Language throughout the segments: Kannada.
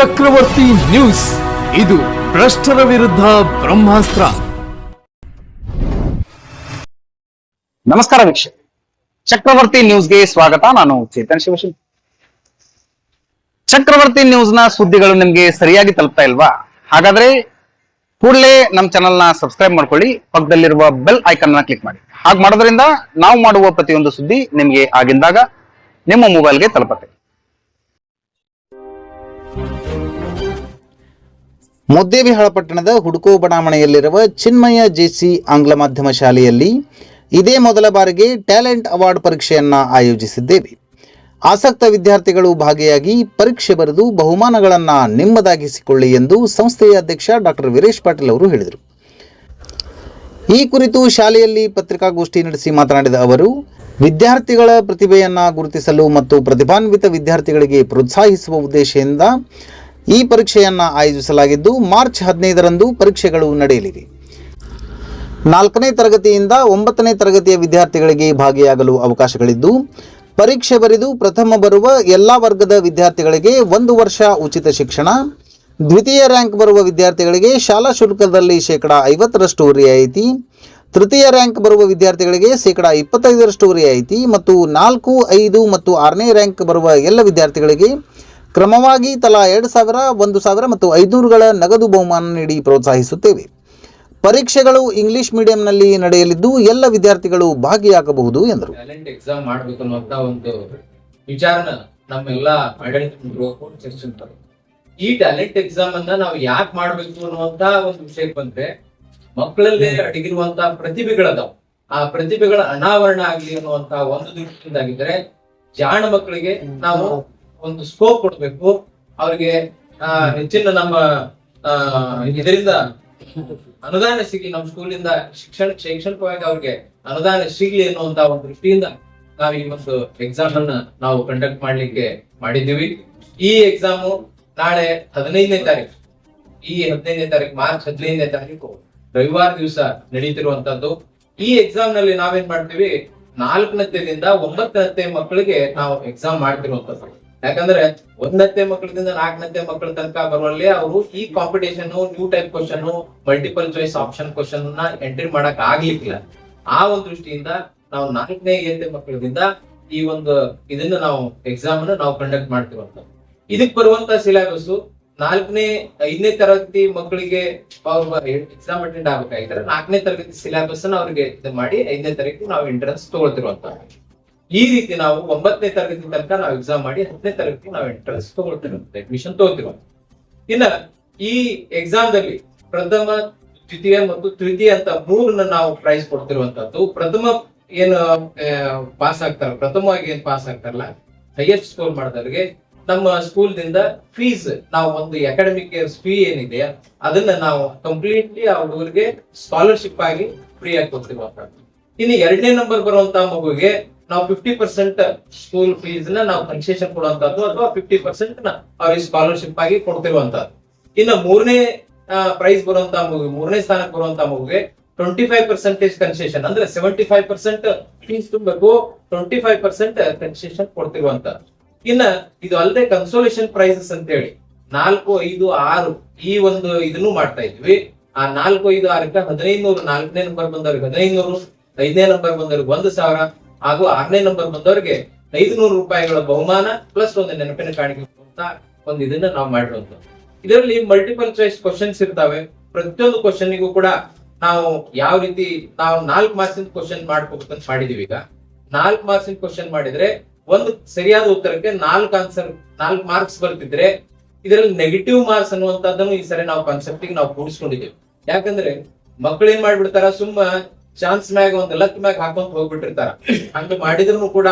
ಚಕ್ರವರ್ತಿ ನ್ಯೂಸ್, ಇದು ಭ್ರಷ್ಟರ ವಿರುದ್ಧ ಬ್ರಹ್ಮಾಸ್ತ್ರ. ನಮಸ್ಕಾರ ವೀಕ್ಷಕ, ಚಕ್ರವರ್ತಿ ನ್ಯೂಸ್ಗೆ ಸ್ವಾಗತ. ನಾನು ಚೇತನ್ ಶಿವಶಿಲ್. ಚಕ್ರವರ್ತಿ ನ್ಯೂಸ್ ನ ಸುದ್ದಿಗಳು ನಿಮ್ಗೆ ಸರಿಯಾಗಿ ತಲುಪ್ತಾ ಇಲ್ವಾ? ಹಾಗಾದ್ರೆ ಕೂಡಲೇ ನಮ್ಮ ಚಾನಲ್ ನ ಸಬ್ಸ್ಕ್ರೈಬ್ ಮಾಡ್ಕೊಳ್ಳಿ, ಪಕ್ಕದಲ್ಲಿರುವ ಬೆಲ್ ಐಕಾನ್ ನ ಕ್ಲಿಕ್ ಮಾಡಿ. ಹಾಗೆ ಮಾಡೋದ್ರಿಂದ ನಾವು ಮಾಡುವ ಪ್ರತಿಯೊಂದು ಸುದ್ದಿ ನಿಮ್ಗೆ ಆಗಿಂದಾಗ ನಿಮ್ಮ ಮೊಬೈಲ್ಗೆ ತಲುಪುತ್ತೆ. ಮುದ್ದೇಬಿಹಾಳ ಪಟ್ಟಣದ ಹುಡುಕೋ ಬಡಾವಣೆಯಲ್ಲಿರುವ ಚಿನ್ಮಯ ಜೆಸಿ ಆಂಗ್ಲ ಮಾಧ್ಯಮ ಶಾಲೆಯಲ್ಲಿ ಇದೇ ಮೊದಲ ಬಾರಿಗೆ ಟ್ಯಾಲೆಂಟ್ ಅವಾರ್ಡ್ ಪರೀಕ್ಷೆಯನ್ನು ಆಯೋಜಿಸಿದ್ದೇವೆ. ಆಸಕ್ತ ವಿದ್ಯಾರ್ಥಿಗಳು ಭಾಗಿಯಾಗಿ ಪರೀಕ್ಷೆ ಬರೆದು ಬಹುಮಾನಗಳನ್ನು ನಿಮ್ಮದಾಗಿಸಿಕೊಳ್ಳಿ ಎಂದು ಸಂಸ್ಥೆಯ ಅಧ್ಯಕ್ಷ ಡಾಕ್ಟರ್ ವೀರೇಶ್ ಪಾಟೀಲ್ ಅವರು ಹೇಳಿದರು. ಈ ಕುರಿತು ಶಾಲೆಯಲ್ಲಿ ಪತ್ರಿಕಾಗೋಷ್ಠಿ ನಡೆಸಿ ಮಾತನಾಡಿದ ಅವರು, ವಿದ್ಯಾರ್ಥಿಗಳ ಪ್ರತಿಭೆಯನ್ನು ಗುರುತಿಸಲು ಮತ್ತು ಪ್ರತಿಭಾನ್ವಿತ ವಿದ್ಯಾರ್ಥಿಗಳಿಗೆ ಪ್ರೋತ್ಸಾಹಿಸುವ ಉದ್ದೇಶದಿಂದ ಈ ಪರೀಕ್ಷೆಯನ್ನು ಆಯೋಜಿಸಲಾಗಿದ್ದು, ಮಾರ್ಚ್ 15ರಂದು ಪರೀಕ್ಷೆಗಳು ನಡೆಯಲಿವೆ. 4ನೇ ತರಗತಿಯಿಂದ 9ನೇ ತರಗತಿಯ ವಿದ್ಯಾರ್ಥಿಗಳಿಗೆ ಭಾಗಿಯಾಗಲು ಅವಕಾಶಗಳಿದ್ದು, ಪರೀಕ್ಷೆ ಬರೆದು ಪ್ರಥಮ ಬರುವ ಎಲ್ಲ ವರ್ಗದ ವಿದ್ಯಾರ್ಥಿಗಳಿಗೆ 1 ವರ್ಷ ಉಚಿತ ಶಿಕ್ಷಣ, ದ್ವಿತೀಯ ರ್ಯಾಂಕ್ ಬರುವ ವಿದ್ಯಾರ್ಥಿಗಳಿಗೆ ಶಾಲಾ ಶುಲ್ಕದಲ್ಲಿ ಶೇಕಡ 50ರಷ್ಟು ರಿಯಾಯಿತಿ, ತೃತೀಯ ರ್ಯಾಂಕ್ ಬರುವ ವಿದ್ಯಾರ್ಥಿಗಳಿಗೆ ಶೇಕಡ 25ರಷ್ಟು ರಿಯಾಯಿತಿ ಮತ್ತು 4, 5 ಮತ್ತು 6ನೇ ರ್ಯಾಂಕ್ ಬರುವ ಎಲ್ಲ ವಿದ್ಯಾರ್ಥಿಗಳಿಗೆ ಕ್ರಮವಾಗಿ ತಲಾ 2,000, 1,000 ಮತ್ತು 500ಗಳ ನಗದು ಬಹುಮಾನ ನೀಡಿ ಪ್ರೋತ್ಸಾಹಿಸುತ್ತೇವೆ. ಪರೀಕ್ಷೆಗಳು ಇಂಗ್ಲಿಷ್ ಮೀಡಿಯಂನಲ್ಲಿ ನಡೆಯಲಿದ್ದು ಎಲ್ಲ ವಿದ್ಯಾರ್ಥಿಗಳು ಭಾಗಿಯಾಗಬಹುದು ಎಂದರು. ಟ್ಯಾಲೆಂಟ್ ಎಕ್ಸಾಮ್ ಮಾಡಬೇಕು ಅನ್ನುವಂತ ಒಂದು ವಿಚಾರನ ನಮ್ಮೆಲ್ಲ ಆಡಳಿತರು ಚರ್ಚಿಸ್ತಾರೆ. ಈ ಟ್ಯಾಲೆಂಟ್ ಎಕ್ಸಾಮ್ ಅನ್ನ ನಾವು ಯಾಕೆ ಮಾಡ್ಬೇಕು ಅನ್ನುವಂತ ಒಂದು ವಿಷಯಕ್ಕೆ ಬಂದ್ರೆ, ಮಕ್ಕಳಲ್ಲಿ ಅಡಗಿರುವಂತ ಪ್ರತಿಭೆಗಳದಾವ್, ಆ ಪ್ರತಿಭೆಗಳ ಅನಾವರಣ ಆಗ್ಲಿ ಅನ್ನುವಂತ ಒಂದು ದೃಷ್ಟಿಯಿಂದಾಗಿದ್ರೆ, ಜಾಣ ಮಕ್ಕಳಿಗೆ ನಾವು ಒಂದು ಸ್ಕೋಪ್ ಕೊಡ್ಬೇಕು, ಅವ್ರಿಗೆ ಹೆಚ್ಚಿನ ನಮ್ಮ ಇದರಿಂದ ಅನುದಾನ ಸಿಗ್ಲಿ, ನಮ್ಮ ಸ್ಕೂಲಿಂದ ಶೈಕ್ಷಣಿಕವಾಗಿ ಅವ್ರಿಗೆ ಅನುದಾನ ಸಿಗ್ಲಿ ಅನ್ನುವಂತ ಒಂದು ದೃಷ್ಟಿಯಿಂದ ನಾವು ಈ ಒಂದು ಎಕ್ಸಾಮ್ ಅನ್ನ ನಾವು ಕಂಡಕ್ಟ್ ಮಾಡ್ಲಿಕ್ಕೆ ಮಾಡಿದ್ದೀವಿ. ಈ ಎಕ್ಸಾಮು ನಾಳೆ 15ನೇ ತಾರೀಕು, ಮಾರ್ಚ್ 15ನೇ ತಾರೀಕು ರವಿವಾರ ದಿವಸ ನಡೀತಿರುವಂತದ್ದು. ಈ ಎಕ್ಸಾಮ್ ನಲ್ಲಿ ನಾವೇನ್ ಮಾಡ್ತೀವಿ, 4ನೇದಿಂದ 9ನೇ ಮಕ್ಕಳಿಗೆ ನಾವು ಎಕ್ಸಾಮ್ ಮಾಡ್ತಿರುವಂತದ್ದು. ಯಾಕಂದ್ರೆ 1ನೇ ಮಕ್ಕಳಿಂದ 4ನೇ ಮಕ್ಕಳ ತನಕ ಬರುವಲ್ಲಿ ಅವರು ಈ competition, new type question, multiple choice option question ನ ಎಂಟ್ರಿ ಮಾಡಕ್ ಆಗ್ಲಿಕ್ಕಿಲ್ಲ. ಆ ಒಂದು ದೃಷ್ಟಿಯಿಂದ ನಾವು 4ನೇ 5ನೇ ಮಕ್ಕಳಿಂದ ಈ ಒಂದು ಇದನ್ನ ನಾವು ಎಕ್ಸಾಮ್ ಅನ್ನು ನಾವು ಕಂಡಕ್ಟ್ ಮಾಡ್ತಿರುವಂತ. ಇದಕ್ ಬರುವಂತ ಸಿಲೆಬಸ್ 4ನೇ 5ನೇ ತರಗತಿ ಮಕ್ಕಳಿಗೆ ಎಕ್ಸಾಮ್ ಅಟೆಂಡ್ ಆಗ್ಬೇಕಾಗಿದ್ರೆ 4ನೇ ತರಗತಿ ಸಿಲೆಬಸ್ ಅನ್ನ ಅವ್ರಿಗೆ ಇದು ಮಾಡಿ 5ನೇ ತರಗತಿ ನಾವು ಎಂಟ್ರೆನ್ಸ್ ತಗೊಳ್ತಿರುವಂತ. ಈ ರೀತಿ ನಾವು 9ನೇ ತರಗತಿ ತನಕ ನಾವು ಎಕ್ಸಾಮ್ ಮಾಡಿ 10ನೇ ತರಗತಿ ನಾವು ಎಂಟ್ರೆನ್ಸ್ ತಗೊಳ್ತಿರುವಂತ, ಅಡ್ಮಿಷನ್ ತಗೋತಿರುವಂತ. ಇನ್ನ ಈ ಎಕ್ಸಾಮ್ ದಲ್ಲಿ ಪ್ರಥಮ, ದ್ವಿತೀಯ ಮತ್ತು ತೃತೀಯ ಅಂತ 3 ನಾವು ಪ್ರೈಸ್ ಕೊಡ್ತಿರುವಂತದ್ದು. ಪ್ರಥಮ ಏನು ಪಾಸ್ ಆಗ್ತಾರ, ಪ್ರಥಮವಾಗಿ ಏನ್ ಪಾಸ್ ಆಗ್ತಾರಲ್ಲ, ಹೈಯೆಸ್ಟ್ ಸ್ಕೋರ್ ಮಾಡಿದವ್ರಿಗೆ ನಮ್ಮ ಸ್ಕೂಲ್ ದಿಂದ ಫೀಸ್, ನಾವು ಒಂದು ಅಕಾಡೆಮಿಕ್ ಇಯರ್ಸ್ ಫೀ ಏನಿದೆ ಅದನ್ನ ನಾವು ಕಂಪ್ಲೀಟ್ಲಿ ಆ ಹುಡುಗರಿಗೆ ಸ್ಕಾಲರ್ಶಿಪ್ ಆಗಿ ಫ್ರೀ ಆಗಿ ಕೊಡ್ತಿರುವಂತದ್ದು. ಇನ್ನು 2ನೇ ನಂಬರ್ ಬರುವಂತ ಮಗುವಿಗೆ ನಾವು 50% ಸ್ಕೂಲ್ ಫೀಸ್ ನ ನಾವು ಕನ್ಸೆಷನ್ ಕೊಡುವಂತದ್ದು, ಅಥವಾ 50% ಅವ್ರಿಗೆ ಸ್ಕಾಲರ್ಶಿಪ್ ಆಗಿ ಕೊಡ್ತಿರುವಂತದ್ದು. ಇನ್ನು 3ನೇ ಪ್ರೈಸ್ ಬರುವಂತ ಮಗು, 3ನೇ ಸ್ಥಾನಕ್ಕೆ ಬರುವಂತ ಮಗುಗೆ 25% ಕನ್ಸೆಷನ್, ಅಂದ್ರೆ 75% ಫೀಸ್ ತುಂಬಬೇಕು, 25% ಕನ್ಸೆಷನ್ ಕೊಡ್ತಿರುವಂತದ್ದು. ಇನ್ನ ಇದು ಅಲ್ಲದೆ ಕನ್ಸೋಲೇಷನ್ ಪ್ರೈಸಸ್ ಅಂತ ಹೇಳಿ 4, 5, 6 ಈ ಒಂದು ಇದನ್ನು ಮಾಡ್ತಾ ಇದ್ವಿ. ಆ 4, 5, 6ಕ್ಕೆ 1,500, 4ನೇ ನಂಬರ್ ಬಂದವ್ರಿಗೆ 1,500, 5ನೇ ನಂಬರ್ ಬಂದವ್ರಿಗೆ 1,000 ಹಾಗೂ 6ನೇ ನಂಬರ್ ಬಂದವರಿಗೆ 500 ರೂಪಾಯಿಗಳ ಬಹುಮಾನ ಪ್ಲಸ್ ಒಂದು ನೆನಪಿನ ಕಾಣಿಕೆ ಅಂತ ಒಂದು ಇದನ್ನ ನಾವು ಮಾಡಿರುವಂತ. ಇದರಲ್ಲಿ ಮಲ್ಟಿಪಲ್ ಚಾಯ್ಸ್ ಕ್ವಶನ್ಸ್ ಇರ್ತಾವೆ. ಪ್ರತಿಯೊಂದು ಕ್ವಶನ್ಗೂ ಕೂಡ ನಾವು ಯಾವ ರೀತಿ ನಾವು 4 ಮಾರ್ಕ್ಸ್ ಕ್ವಶನ್ ಮಾಡ್ಕೋಬೇಕಂತ ಮಾಡಿದೀವಿ. ಈಗ 4 ಮಾರ್ಕ್ಸ್ ಕ್ವಶನ್ ಮಾಡಿದ್ರೆ ಒಂದು ಸರಿಯಾದ ಉತ್ತರಕ್ಕೆ 4 ಮಾರ್ಕ್ಸ್ ಬರ್ತಿದ್ರೆ, ಇದರಲ್ಲಿ ನೆಗೆಟಿವ್ ಮಾರ್ಕ್ಸ್ ಅನ್ನುವಂಥದ್ದನ್ನು ಈ ಸರಿ ನಾವು ಕಾನ್ಸೆಪ್ಟ್ ನಾವು ಕೂಡಿಸ್ಕೊಂಡಿದ್ದೇವೆ. ಯಾಕಂದ್ರೆ ಮಕ್ಕಳು ಏನ್ ಮಾಡ್ಬಿಡ್ತಾರ, ಸುಮ್ಮ ಚಾನ್ಸ್ ಮ್ಯಾಗ ಒಂದು ಲಕ್ ಮ್ಯಾಗ ಹಾಕೊಂತ ಹೋಗ್ಬಿಟ್ಟಿರ್ತಾರ. ಹಂಗ ಮಾಡಿದ್ರು ಕೂಡ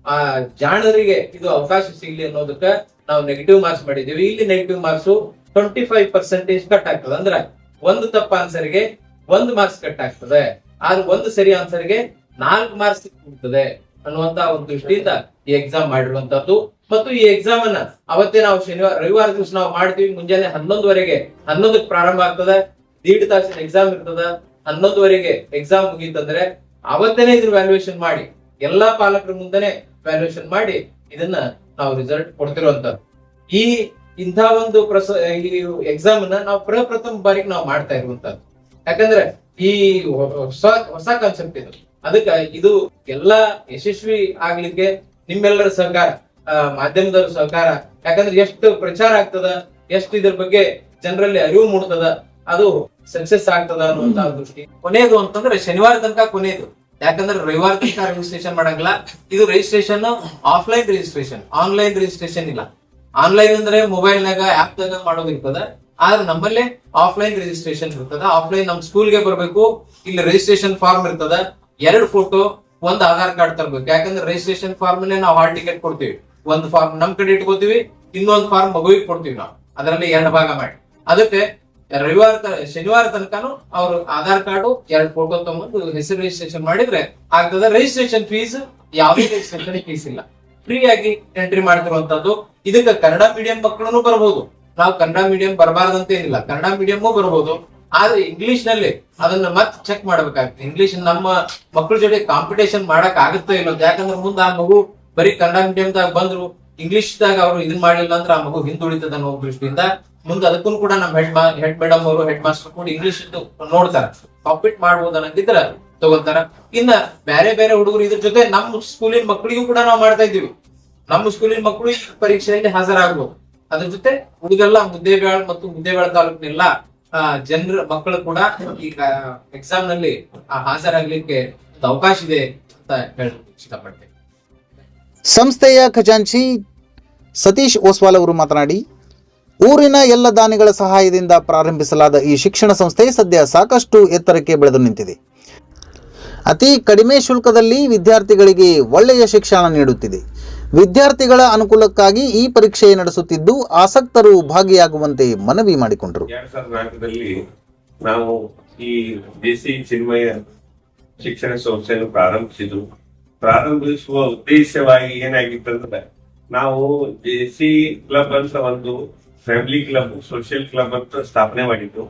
ಆ ಜಾಣರಿಗೆ ಇದು ಅವಕಾಶ ಸಿಗ್ಲಿ ಅನ್ನೋದಕ್ಕ ನಾವು ನೆಗೆಟಿವ್ ಮಾರ್ಕ್ಸ್ ಮಾಡಿದ್ದೀವಿ. ಇಲ್ಲಿ ನೆಗೆಟಿವ್ ಮಾರ್ಕ್ಸ್ 25% ಕಟ್ ಆಗ್ತದೆ. ಅಂದ್ರೆ ಒಂದು ತಪ್ಪ ಆನ್ಸರ್ಗೆ 1 ಮಾರ್ಕ್ಸ್ ಕಟ್ ಆಗ್ತದೆ, ಆದ್ರೆ ಒಂದು ಸರಿ ಆನ್ಸರ್ಗೆ 4 ಮಾರ್ಕ್ಸ್ ಸಿಗ್ತದೆ ಅನ್ನುವಂತ ಒಂದು ದೃಷ್ಟಿಯಿಂದ ಈ ಎಕ್ಸಾಮ್ ಮಾಡಿರುವಂತದ್ದು. ಮತ್ತು ಈ ಎಕ್ಸಾಮ್ ಅನ್ನ ಅವತ್ತೇ ನಾವು ರವಿವಾರ ದಿವಸ ನಾವು ಮಾಡ್ತೀವಿ. ಮುಂಜಾನೆ 11ವರೆಗೆ 11ಕ್ಕೆ ಪ್ರಾರಂಭ ಆಗ್ತದೆ. 1.5 ತಾಸಿನ ಎಕ್ಸಾಮ್ ಇರ್ತದ. 11ವರೆಗೆ ಎಕ್ಸಾಮ್ ಮುಗೀತಂದ್ರೆ ಅವತ್ತೇನೆ ಇದನ್ನ ವ್ಯಾಲ್ಯೂಯೇಷನ್ ಮಾಡಿ, ಎಲ್ಲಾ ಪಾಲಕರ ಮುಂದೆನೆ ವ್ಯಾಲ್ಯೂಯೇಷನ್ ಮಾಡಿ ಇದನ್ನ ನಾವು ರಿಸಲ್ಟ್ ಕೊಡ್ತಿರುವಂತದ್ದು. ಈ ಇಂಥ ಒಂದು ಈ ಎಕ್ಸಾಮ್ ಅನ್ನ ನಾವು ಪ್ರಥಮ ಬಾರಿಗೆ ನಾವು ಮಾಡ್ತಾ ಇರುವಂತದ್ದು. ಯಾಕಂದ್ರೆ ಈ ಹೊಸ ಕಾನ್ಸೆಪ್ಟ್ ಇದು. ಅದಕ್ಕೆ ಇದು ಎಲ್ಲಾ ಯಶಸ್ವಿ ಆಗ್ಲಿಕ್ಕೆ ನಿಮ್ಮೆಲ್ಲರ ಸಹಕಾರ, ಮಾಧ್ಯಮದವ್ರ ಸಹಕಾರ, ಯಾಕಂದ್ರೆ ಎಷ್ಟು ಪ್ರಚಾರ ಆಗ್ತದ, ಎಷ್ಟು ಇದ್ರ ಬಗ್ಗೆ ಜನರಲ್ಲಿ ಅರಿವು ಮೂಡ್ತದ, ಅದು ಸಕ್ಸಸ್ ಆಗ್ತದ ಅನ್ನುವಂತ ದೃಷ್ಟಿ. ಕೊನೆಯದು ಅಂತಂದ್ರೆ ಶನಿವಾರ ತನಕ ಕೊನೆಯದು. ಯಾಕಂದ್ರೆ ರವಿವಾರ ತನಕ ರಿಜಿಸ್ಟ್ರೇಷನ್ ಮಾಡಂಗಿಲ್ಲ. ಇದು registration offline registration, online registration ಇಲ್ಲ. ಆನ್ಲೈನ್ ಅಂದ್ರೆ ಮೊಬೈಲ್ ನಾಗ ಆಪ್ ದಾಗ ಮಾಡೋದಿರ್ತದ. ಆದ್ರೆ ನಮ್ಮಲ್ಲೇ ಆಫ್ಲೈನ್ ರಿಜಿಸ್ಟ್ರೇಷನ್ ಇರ್ತದ. ಆಫ್ಲೈನ್ ನಮ್ ಸ್ಕೂಲ್ಗೆ ಬರ್ಬೇಕು, ಇಲ್ಲಿ ರಿಜಿಸ್ಟ್ರೇಷನ್ ಫಾರ್ಮ್ ಇರ್ತದ, 2 ಫೋಟೋ, 1 ಆಧಾರ್ ಕಾರ್ಡ್ ತರಬೇಕು. ಯಾಕಂದ್ರೆ ರಿಜಿಸ್ಟ್ರೇಷನ್ ಫಾರ್ಮ್ ನಾವು ಹಾಲ್ ಟಿಕೆಟ್ ಕೊಡ್ತೀವಿ. ಒಂದು ಫಾರ್ಮ್ ನಮ್ ಕಡೆ ಇಟ್ಕೋತೀವಿ, ಇನ್ನೊಂದು ಫಾರ್ಮ್ ಮಗುವಿಗೆ ಕೊಡ್ತೀವಿ ನಾವು. ಅದರಲ್ಲಿ 2 ಭಾಗ ಮಾಡಿ. ಅದಕ್ಕೆ ಶನಿವಾರ ತನಕನು ಅವ್ರು ಆಧಾರ್ ಕಾರ್ಡು 2 ಫೋಟೋ ತಗೊಂಡು ಹೆಸರು ರಿಜಿಸ್ಟ್ರೇಷನ್ ಮಾಡಿದ್ರೆ ಆಗ್ತದ. ರಿಜಿಸ್ಟ್ರೇಷನ್ ಫೀಸ್ ಯಾವುದೇ ರಿಜಿಸ್ಟ್ರೇಷನ್ ಫೀಸ್ ಇಲ್ಲ, ಫ್ರೀ ಆಗಿ ಎಂಟ್ರಿ ಮಾಡ್ತಿರುವಂತದ್ದು. ಇದಕ್ಕೆ ಕನ್ನಡ ಮೀಡಿಯಂ ಮಕ್ಕಳು ಬರಬಹುದು. ನಾವು ಕನ್ನಡ ಮೀಡಿಯಂ ಬರಬಾರ್ದಂತ ಏನಿಲ್ಲ, ಕನ್ನಡ ಮೀಡಿಯಂ ಬರಬಹುದು. ಆದ್ರೆ ಇಂಗ್ಲಿಷ್ ನಲ್ಲಿ ಅದನ್ನ ಮತ್ತೆ ಚೆಕ್ ಮಾಡ್ಬೇಕಾಗ್ತದೆ. ಇಂಗ್ಲಿಷ್ ನಮ್ಮ ಮಕ್ಕಳ ಜೊತೆ ಕಾಂಪಿಟೇಷನ್ ಮಾಡಕ್ ಆಗುತ್ತೋ ಇಲ್ಲ. ಯಾಕಂದ್ರೆ ಮುಂದೆ ಆ ಮಗು ಬರೀ ಕನ್ನಡ ಮೀಡಿಯಂದಾಗ ಬಂದ್ರು, ಇಂಗ್ಲಿಷ್ ದಾಗ ಅವ್ರು ಇದನ್ ಮಾಡ್ಲಿಲ್ಲ ಅಂದ್ರೆ ಆ ಮಗು ಹಿಂದುಳಿತದ ಅನ್ನೋ ದೃಷ್ಟಿಯಿಂದ ಮುಂದೆ ಅದಕ್ಕೂ ಕೂಡ ನಮ್ಮ ಹೆಡ್ ಮೇಡಮ್ ಅವರು, ಹೆಡ್ ಮಾಸ್ಟರ್ ಕೂಡ ಇಂಗ್ಲಿಷ್ ನೋಡ್ತಾರ. ಕಾಂಪೀಟ್ ಮಾಡ್ಬೋದು ಅನ್ನಂಗಿದ್ರ ತಗೋತಾರ. ಇನ್ನ ಬೇರೆ ಬೇರೆ ಹುಡುಗರು ಇದ್ರ ಜೊತೆ ನಮ್ಮ ಸ್ಕೂಲಿನ ಮಕ್ಕಳಿಗೂ ಕೂಡ ನಾವು ಮಾಡ್ತಾ ಇದ್ದೀವಿ. ನಮ್ಮ ಸ್ಕೂಲಿನ ಮಕ್ಕಳು ಈ ಪರೀಕ್ಷೆಯಲ್ಲಿ ಹಾಜರಾಗಬಹುದು. ಅದ್ರ ಜೊತೆ ಉಳಿದೆಲ್ಲ ಮುದ್ದೇಬೇಳ ಮತ್ತು ಮುದ್ದೇಬೇಳ ತಾಲೂಕಿನೆಲ್ಲ ಜನರ ಮಕ್ಕಳು ಕೂಡ ಈಗ ಎಕ್ಸಾಮ್ ನಲ್ಲಿ ಹಾಜರಾಗ್ಲಿಕ್ಕೆ ಅವಕಾಶ ಇದೆ ಅಂತ ಹೇಳಲಿಕ್ಕೆ ಇಷ್ಟಪಡ್ತೇನೆ. ಸಂಸ್ಥೆಯ ಖಜಾಂಚಿ ಸತೀಶ್ ಓಸ್ವಾಲ್ ಅವರು ಮಾತನಾಡಿ, ಊರಿನ ಎಲ್ಲ ದಾನಿಗಳ ಸಹಾಯದಿಂದ ಪ್ರಾರಂಭಿಸಲಾದ ಈ ಶಿಕ್ಷಣ ಸಂಸ್ಥೆ ಸದ್ಯ ಸಾಕಷ್ಟು ಎತ್ತರಕ್ಕೆ ಬೆಳೆದು ನಿಂತಿದೆ. ಅತಿ ಕಡಿಮೆ ಶುಲ್ಕದಲ್ಲಿ ವಿದ್ಯಾರ್ಥಿಗಳಿಗೆ ಒಳ್ಳೆಯ ಶಿಕ್ಷಣ ನೀಡುತ್ತಿದೆ. ವಿದ್ಯಾರ್ಥಿಗಳ ಅನುಕೂಲಕ್ಕಾಗಿ ಈ ಪರೀಕ್ಷೆ ನಡೆಸುತ್ತಿದ್ದು ಆಸಕ್ತರು ಭಾಗಿಯಾಗುವಂತೆ ಮನವಿ ಮಾಡಿಕೊಂಡರು. 2004ರಲ್ಲಿ ನಾವು ಈ ಜೆಸಿ ಚಿನ್ಮಯ ಶಿಕ್ಷಣ ಸಂಸ್ಥೆಯನ್ನು ಪ್ರಾರಂಭಿಸುವ ಉದ್ದೇಶವಾಗಿ ಏನಾಗಿತ್ತಂದ್ರೆ, ನಾವು ಜೆಸಿ ಕ್ಲಬ್ ಅಂತ ಒಂದು ಫ್ಯಾಮಿಲಿ ಕ್ಲಬ್, ಸೋಷಿಯಲ್ ಕ್ಲಬ್ ಅಂತ ಸ್ಥಾಪನೆ ಮಾಡಿದ್ದು.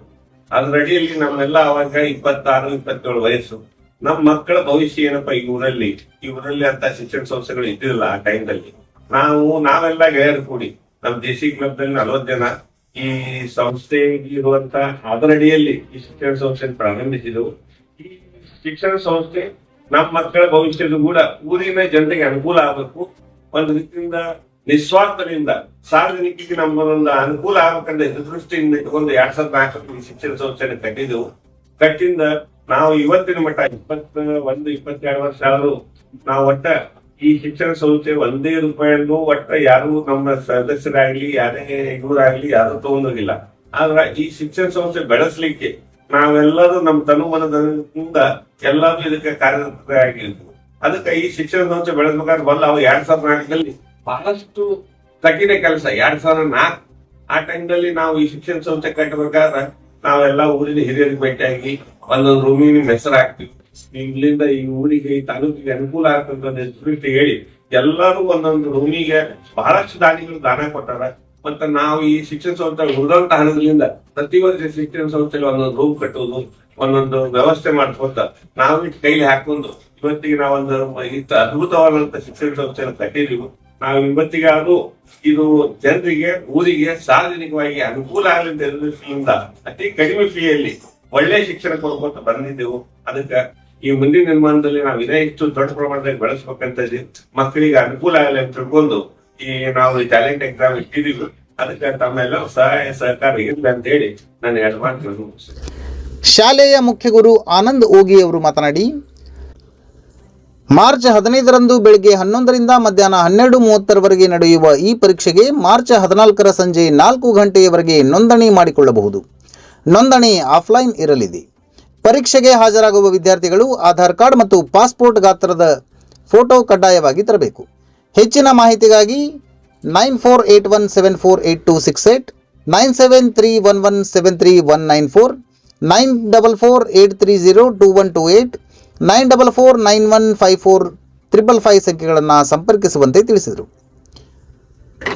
ಅದ್ರ ಅಡಿಯಲ್ಲಿ ನಮ್ಮೆಲ್ಲ ಅವಾಗ 26-27 ವಯಸ್ಸು. ನಮ್ಮ ಮಕ್ಕಳ ಭವಿಷ್ಯ ಏನಪ್ಪಾ, ಈ ಊರಲ್ಲಿ ಅಂತ ಶಿಕ್ಷಣ ಸಂಸ್ಥೆಗಳು ಇದ್ದಿರಲಿಲ್ಲ ಆ ಟೈಮ್ದಲ್ಲಿ. ನಾವೆಲ್ಲ ಗೆಳೆಯರು ಕೂಡಿ ನಮ್ಮ ಜೆಸಿ ಕ್ಲಬ್ ನಲ್ಲಿ 40 ಜನ ಈ ಸಂಸ್ಥೆ ಇರುವಂತ ಅದರಡಿಯಲ್ಲಿ ಈ ಶಿಕ್ಷಣ ಸಂಸ್ಥೆ ಪ್ರಾರಂಭಿಸಿದೆವು. ಈ ಶಿಕ್ಷಣ ಸಂಸ್ಥೆ ನಮ್ಮ ಮಕ್ಕಳ ಭವಿಷ್ಯದ ಕೂಡ ಊರಿನ ಜನರಿಗೆ ಅನುಕೂಲ ಆಗಬೇಕು, ಒಂದು ರೀತಿಯಿಂದ ನಿಸ್ವಾರ್ಥದಿಂದ ಸಾರ್ವಜನಿಕರಿಗೆ ನಮ್ಮದೊಂದು ಅನುಕೂಲ ಆಗಬೇಕಂತ ದೃಷ್ಟಿಯಿಂದ ಇಟ್ಕೊಂಡು 2004 ಶಿಕ್ಷಣ ಸಂಸ್ಥೆಯನ್ನು ಕಟ್ಟಿಂದ ನಾವು ಇವತ್ತಿನ ಮಟ್ಟ 21-22 ವರ್ಷ ಆದ್ರೂ ನಾವು ಒಟ್ಟ ಈ ಶಿಕ್ಷಣ ಸಂಸ್ಥೆ 1 ರೂಪಾಯಿಯನ್ನು ಒಟ್ಟ ಯಾರು ನಮ್ಮ ಸದಸ್ಯರಾಗ್ಲಿ ಯಾರೇ ಇವರಾಗ್ಲಿ ಯಾರು ತಗೊಂಡೋಗಿಲ್ಲ. ಆದ್ರೆ ಈ ಶಿಕ್ಷಣ ಸಂಸ್ಥೆ ಬೆಳೆಸ್ಲಿಕ್ಕೆ ನಾವೆಲ್ಲರೂ ನಮ್ಮ ತನುಮನದಿಂದ ಎಲ್ಲರೂ ಇದಕ್ಕೆ ಕಾರ್ಯರತರಾಗಿದ್ವು. ಅದಕ್ಕೆ ಈ ಶಿಕ್ಷಣ ಸಂಸ್ಥೆ ಬೆಳೆಸ್ಬೇಕಾದ್ರೆ ಅವು 2004ರಲ್ಲಿ ಬಹಳಷ್ಟು ಕಠಿಣ ಕೆಲಸ. 2004 ಆ ಟೈಮ್ನಲ್ಲಿ ನಾವು ಈ ಶಿಕ್ಷಣ ಸಂಸ್ಥೆ ಕಟ್ಟಬೇಕಾದ್ರೆ ನಾವೆಲ್ಲ ಊರಿನ ಹಿರಿಯರಿಗೆ ಭೇಟಿಯಾಗಿ ಒಂದೊಂದು ರೂಮಿನ ಹೆಸರು ಹಾಕ್ತಿವಿ. ಇಲ್ಲಿಂದ ಈ ಊರಿಗೆ ಈ ತಾಲೂಕಿಗೆ ಅನುಕೂಲ ಆಗ್ತಂತ ದೃಷ್ಟಿ ಹೇಳಿ ಎಲ್ಲರೂ ಒಂದೊಂದು ರೂಮಿಗೆ ಬಹಳಷ್ಟು ದಾನಿಗಳು ದಾನ ಕೊಟ್ಟಾರ. ಮತ್ತೆ ನಾವು ಈ ಶಿಕ್ಷಣ ಸಂಸ್ಥೆ ಉಳಿದಂತ ಹಣದಿಂದ ಪ್ರತಿ ವರ್ಷ ಶಿಕ್ಷಣ ಸಂಸ್ಥೆಯಲ್ಲಿ ಒಂದೊಂದು ರೂಮ್ ಕಟ್ಟುವುದು, ಒಂದೊಂದು ವ್ಯವಸ್ಥೆ ಮಾಡ್ಕೊತ ನಾವು ಕೈಲಿ ಹಾಕೊಂಡು ಇವತ್ತಿಗೆ ನಾವೊಂದು ಅದ್ಭುತವಾದಂತ ಶಿಕ್ಷಣ ಸಂಸ್ಥೆಯನ್ನು ಕಟ್ಟಿದೀವಿ. ನಾವು ಇವತ್ತಿಗಾದ್ರೂ ಇದು ಜನರಿಗೆ, ಊರಿಗೆ ಸಾರ್ವಜನಿಕವಾಗಿ ಅನುಕೂಲ ಆಗಲಿ ಅಂತ ದೃಷ್ಟಿಯಿಂದ ಅತಿ ಕಡಿಮೆ ಫೀಯಲ್ಲಿ ಒಳ್ಳೆ ಶಿಕ್ಷಣ ಕೊಡ್ಕೊತ ಬಂದಿದ್ದೆವು. ಅದಕ್ಕೆ ಈ ಮುಂದಿನ ನಿರ್ಮಾಣದಲ್ಲಿ ನಾವು ಇದೇ ಇಷ್ಟು ದೊಡ್ಡ ಪ್ರಮಾಣದಲ್ಲಿ ಬೆಳೆಸ್ಬೇಕಂತ ಮಕ್ಕಳಿಗೆ ಅನುಕೂಲ ಆಗಲಿ ಅಂತ ತಿಳ್ಕೊಂಡು ನಾವು ಈ ಟ್ಯಾಲೆಂಟ್ ಎಕ್ಸಾಮ್ ಇಟ್ಟಿದೀವಿ. ಅದಕ್ಕೆ ತಮ್ಮೆಲ್ಲ ಸಹಾಯ ಸಹಕಾರ ಇರಲಿ ಅಂತ ಹೇಳಿ ನಾನು 2 ಮಾತುಗಳನ್ನು ಮುಗಿಸ್ತೇನೆ. ಶಾಲೆಯ ಮುಖ್ಯ ಗುರು ಆನಂದ್ ಓಗಿ ಅವರು ಮಾತನಾಡಿ, ಮಾರ್ಚ್ 15ರಂದು ಬೆಳಗ್ಗೆ 11ರಿಂದ ಮಧ್ಯಾಹ್ನ 12:30ರವರೆಗೆ ನಡೆಯುವ ಈ ಪರೀಕ್ಷೆಗೆ ಮಾರ್ಚ್ 14ರ ಸಂಜೆ 4 ಗಂಟೆಯವರೆಗೆ ನೋಂದಣಿ ಮಾಡಿಕೊಳ್ಳಬಹುದು. ನೋಂದಣಿ ಆಫ್ಲೈನ್ ಇರಲಿದೆ. ಪರೀಕ್ಷೆಗೆ ಹಾಜರಾಗುವ ವಿದ್ಯಾರ್ಥಿಗಳು ಆಧಾರ್ ಕಾರ್ಡ್ ಮತ್ತು ಪಾಸ್ಪೋರ್ಟ್ ಗಾತ್ರದ ಫೋಟೋ ಕಡ್ಡಾಯವಾಗಿ ತರಬೇಕು. ಹೆಚ್ಚಿನ ಮಾಹಿತಿಗಾಗಿ 9481748268, 9731173194, 9448302128, 94915455 ಸಂಖ್ಯೆಗಳನ್ನು ಸಂಪರ್ಕಿಸುವಂತೆ ತಿಳಿಸಿದರು.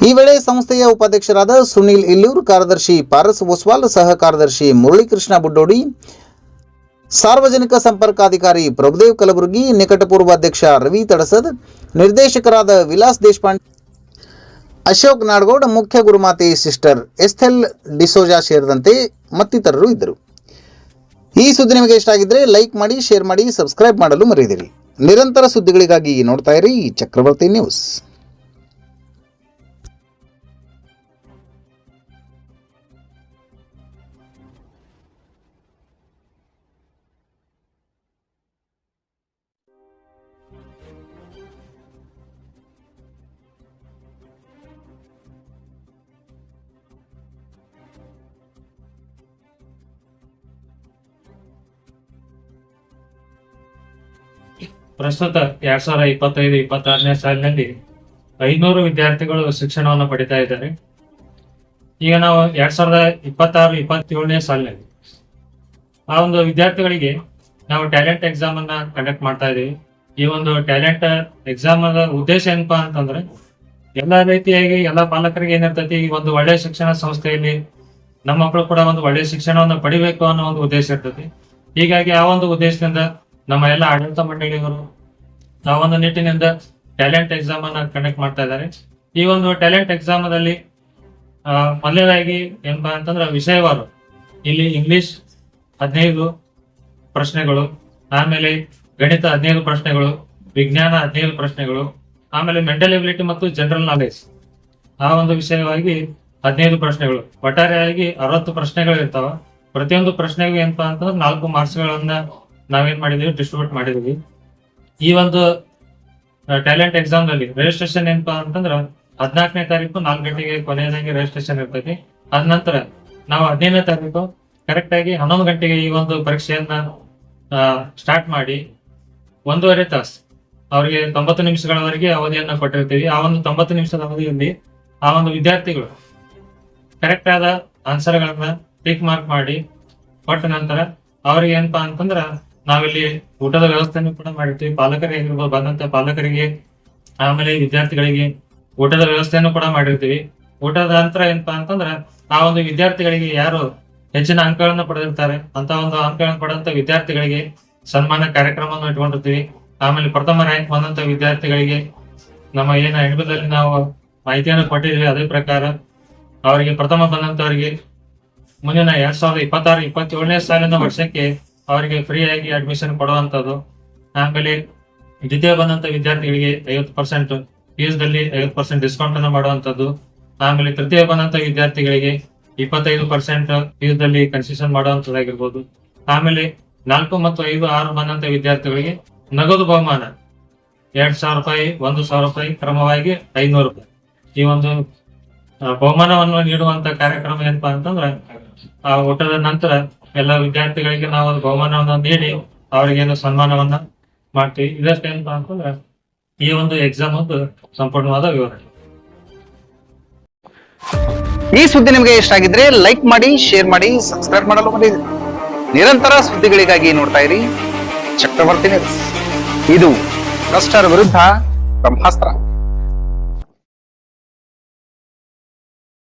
ಈ ವೇಳೆ ಸಂಸ್ಥೆಯ ಉಪಾಧ್ಯಕ್ಷರಾದ ಸುನೀಲ್ ಇಲ್ಲೂರ್, ಕಾರ್ಯದರ್ಶಿ ಪಾರಸ್ ಓಸ್ವಾಲ್, ಸಹ ಕಾರ್ಯದರ್ಶಿ ಮುರಳೀಕೃಷ್ಣ ಬುಡ್ಡೋಡಿ, ಸಾರ್ವಜನಿಕ ಸಂಪರ್ಕಾಧಿಕಾರಿ ಪ್ರಭುದೇವ್ ಕಲಬುರ್ಗಿ, ನಿಕಟಪೂರ್ವ ಅಧ್ಯಕ್ಷ ರವಿ ತಡಸದ್, ನಿರ್ದೇಶಕರಾದ ವಿಲಾಸ್ ದೇಶಪಾಂಡೆ, ಅಶೋಕ್ ನಾಡಗೌಡ, ಮುಖ್ಯ ಗುರುಮಾತೆ ಸಿಸ್ಟರ್ ಎಸ್ಥೆಲ್ ಡಿಸೋಜಾ ಸೇರಿದಂತೆ ಮತ್ತಿತರರು ಇದ್ದರು. ಈ ಸುದ್ದಿ ನಿಮಗೆ ಇಷ್ಟ ಆಗಿದ್ದರೆ ಲೈಕ್ ಮಾಡಿ, ಶೇರ್ ಮಾಡಿ, ಸಬ್ಸ್ಕ್ರೈಬ್ ಮಾಡಲು ಮರೆಯದಿರಿ. ನಿರಂತರ ಸುದ್ದಿಗಳಿಗಾಗಿ ನೋಡ್ತಾ ಇರಿ ಚಕ್ರವರ್ತಿ ನ್ಯೂಸ್. ಪ್ರಸ್ತುತ 2025-26ನೇ ಸಾಲಿನಲ್ಲಿ 500 ವಿದ್ಯಾರ್ಥಿಗಳು ಶಿಕ್ಷಣವನ್ನು ಪಡಿತಾ ಇದ್ದಾರೆ. ಈಗ ನಾವು 2026-27ನೇ ಸಾಲಿನಲ್ಲಿ ಆ ಒಂದು ವಿದ್ಯಾರ್ಥಿಗಳಿಗೆ ನಾವು ಟ್ಯಾಲೆಂಟ್ ಎಕ್ಸಾಮ್ ಅನ್ನ ಕಂಡಕ್ಟ್ ಮಾಡ್ತಾ ಇದೀವಿ. ಈ ಒಂದು ಟ್ಯಾಲೆಂಟ್ ಎಕ್ಸಾಮ್ ಉದ್ದೇಶ ಏನಪ್ಪಾ ಅಂತಂದ್ರೆ ಎಲ್ಲಾ ರೀತಿಯಾಗಿ ಎಲ್ಲಾ ಪಾಲಕರಿಗೆ ಏನಿರ್ತೈತಿ, ಈ ಒಂದು ಒಳ್ಳೆಯ ಶಿಕ್ಷಣ ಸಂಸ್ಥೆಯಲ್ಲಿ ನಮ್ಮ ಮಕ್ಕಳು ಕೂಡ ಒಂದು ಒಳ್ಳೆಯ ಶಿಕ್ಷಣವನ್ನು ಪಡಿಬೇಕು ಅನ್ನೋ ಒಂದು ಉದ್ದೇಶ ಇರ್ತೈತಿ. ಹೀಗಾಗಿ ಆ ಒಂದು ಉದ್ದೇಶದಿಂದ ನಮ್ಮ ಎಲ್ಲ ಆಡಳಿತ ಮಂಡಳಿಯವರು ಆ ಒಂದು ನಿಟ್ಟಿನಿಂದ ಟ್ಯಾಲೆಂಟ್ ಎಕ್ಸಾಮ್ ಅನ್ನ ಕಂಡಕ್ಟ್ ಮಾಡ್ತಾ ಇದ್ದಾರೆ. ಈ ಒಂದು ಟ್ಯಾಲೆಂಟ್ ಎಕ್ಸಾಮ್ ದಲ್ಲಿ ಮೊದಲನೇದಾಗಿ ಏನಪ್ಪಾ ಅಂತಂದ್ರೆ ವಿಷಯವಾರು ಇಲ್ಲಿ ಇಂಗ್ಲಿಷ್ 15 ಪ್ರಶ್ನೆಗಳು, ಆಮೇಲೆ ಗಣಿತ 15 ಪ್ರಶ್ನೆಗಳು, ವಿಜ್ಞಾನ 15 ಪ್ರಶ್ನೆಗಳು, ಆಮೇಲೆ ಮೆಂಟಲ್ ಎಬಿಲಿಟಿ ಮತ್ತು ಜನರಲ್ ನಾಲೆಜ್ ಆ ಒಂದು ವಿಷಯವಾಗಿ 15 ಪ್ರಶ್ನೆಗಳು. ಒಟ್ಟಾರೆಯಾಗಿ 60 ಪ್ರಶ್ನೆಗಳು ಇರ್ತಾವ. ಪ್ರತಿಯೊಂದು ಪ್ರಶ್ನೆಗೂ ಏನಪ್ಪಾ ಅಂತಂದ್ರೆ 4 ಮಾರ್ಕ್ಸ್ಗಳನ್ನ ನಾವೇನ್ ಮಾಡಿದೀವಿ, ಡಿಸ್ಟ್ರಿಬ್ಯೂಟ್ ಮಾಡಿದೀವಿ. ಈ ಒಂದು ಟ್ಯಾಲೆಂಟ್ ಎಕ್ಸಾಮ್ ನಲ್ಲಿ ರಿಜಿಸ್ಟ್ರೇಷನ್ ಏನಪ್ಪಾ ಅಂತಂದ್ರ 14ನೇ ತಾರೀಕು 4 ಗಂಟೆಗೆ ಕೊನೆಯದಾಗಿ ರಿಜಿಸ್ಟ್ರೇಷನ್ ಇರ್ತೈತಿ. ಅದ ನಂತರ ನಾವು 15ನೇ ತಾರೀಕು ಕರೆಕ್ಟ್ ಆಗಿ 11 ಗಂಟೆಗೆ ಈ ಒಂದು ಪರೀಕ್ಷೆಯನ್ನ ಸ್ಟಾರ್ಟ್ ಮಾಡಿ 1.5 ತಾಸು ಅವರಿಗೆ 90 ನಿಮಿಷಗಳವರೆಗೆ ಅವಧಿಯನ್ನ ಕೊಟ್ಟಿರ್ತೀವಿ. ಆ ಒಂದು 90 ನಿಮಿಷದ ಅವಧಿಯಲ್ಲಿ ಆ ಒಂದು ವಿದ್ಯಾರ್ಥಿಗಳು ಕರೆಕ್ಟ್ ಆದ ಆನ್ಸರ್ ಗಳನ್ನ ಟಿಕ್ ಮಾರ್ಕ್ ಮಾಡಿ ಕೊಟ್ಟ ನಂತರ ಅವ್ರಿಗೆ ಏನಪ್ಪಾ ಅಂತಂದ್ರ ನಾವಿಲ್ಲಿ ಊಟದ ವ್ಯವಸ್ಥೆಯನ್ನು ಕೂಡ ಮಾಡಿರ್ತೀವಿ. ಪಾಲಕರಿಗೆ ಬಂದಂತ ಪಾಲಕರಿಗೆ ಆಮೇಲೆ ವಿದ್ಯಾರ್ಥಿಗಳಿಗೆ ಊಟದ ವ್ಯವಸ್ಥೆಯನ್ನು ಕೂಡ ಮಾಡಿರ್ತೀವಿ. ಊಟದ ನಂತರ ಏನಪ್ಪಾ ಅಂತಂದ್ರ ಆ ಒಂದು ವಿದ್ಯಾರ್ಥಿಗಳಿಗೆ ಯಾರು ಹೆಚ್ಚಿನ ಅಂಕಗಳನ್ನ ಪಡೆದಿರ್ತಾರೆ ಅಂತ ಒಂದು ಅಂಕಗಳನ್ನು ಪಡೆದಂತ ವಿದ್ಯಾರ್ಥಿಗಳಿಗೆ ಸನ್ಮಾನ ಕಾರ್ಯಕ್ರಮವನ್ನು ಇಟ್ಕೊಂಡಿರ್ತೀವಿ. ಆಮೇಲೆ ಪ್ರಥಮ ರ್ಯಾಂಕ್ ಬಂದಂತ ವಿದ್ಯಾರ್ಥಿಗಳಿಗೆ ನಮ್ಮ ಏನ ಹೆಣ್ಬದಲ್ಲಿ ನಾವು ಮಾಹಿತಿಯನ್ನು ಕೊಟ್ಟಿದ್ವಿ, ಅದೇ ಪ್ರಕಾರ ಅವರಿಗೆ ಪ್ರಥಮ ಬಂದಂತವರಿಗೆ ಮುಂದಿನ 2026-27ನೇ ಸಾಲಿನ ವರ್ಷಕ್ಕೆ ಅವರಿಗೆ ಫ್ರೀ ಆಗಿ ಅಡ್ಮಿಷನ್ ಕೊಡುವಂತದ್ದು. ಆಮೇಲೆ ದ್ವಿತೀಯ ಬಂದಂತ ವಿದ್ಯಾರ್ಥಿಗಳಿಗೆ 50% ಫೀಸ್ದಲ್ಲಿ 50% ಡಿಸ್ಕೌಂಟ್ ಅನ್ನು ಮಾಡುವಂತದ್ದು. ಆಮೇಲೆ ತೃತೀಯ ಬಂದಂತ ವಿದ್ಯಾರ್ಥಿಗಳಿಗೆ 25% ಫೀಸ್ದಲ್ಲಿ ಕನ್ಸೆಷನ್ ಮಾಡುವಂತದ್ದಾಗಿರ್ಬೋದು. ಆಮೇಲೆ 4 ಮತ್ತು 5, 6 ಬಂದಂತ ವಿದ್ಯಾರ್ಥಿಗಳಿಗೆ ನಗದು ಬಹುಮಾನ 2,000 ರೂಪಾಯಿ, 1,000 ರೂಪಾಯಿ, ಕ್ರಮವಾಗಿ 500 ರೂಪಾಯಿ ಈ ಒಂದು ಬಹುಮಾನವನ್ನು ನೀಡುವಂತ ಕಾರ್ಯಕ್ರಮ ಏನಪ್ಪಾ ಅಂತಂದ್ರ ಆ ಊಟದ ನಂತರ ಎಲ್ಲ ವಿದ್ಯಾರ್ಥಿಗಳಿಗೆ ನಾವು ಒಂದು ಬಹುಮಾನವನ್ನು ನೀಡಿ ಅವರಿಗೇನು ಸನ್ಮಾನವನ್ನ ಮಾಡ್ತೀವಿ. ಇದಷ್ಟೇನಪ್ಪಾ ಅಂತಂದ್ರ ಈ ಒಂದು ಎಕ್ಸಾಮ್ ಒಂದು ಸಂಪೂರ್ಣವಾದ ವಿವರಣೆ. ಈ ಸುದ್ದಿ ನಿಮಗೆ ಇಷ್ಟ ಆಗಿದ್ರೆ ಲೈಕ್ ಮಾಡಿ, ಶೇರ್ ಮಾಡಿ, ಸಬ್ಸ್ಕ್ರೈಬ್ ಮಾಡಲು ಮರೆಯದಿರಿ. ನಿರಂತರ ಸುದ್ದಿಗಳಿಗಾಗಿ ನೋಡ್ತಾ ಇರಿ ಚಕ್ರವರ್ತಿ ನ್ಯೂಸ್. ಇದು ಭ್ರಷ್ಟರ ವಿರುದ್ಧ ಬ್ರಹ್ಮಾಸ್ತ್ರ.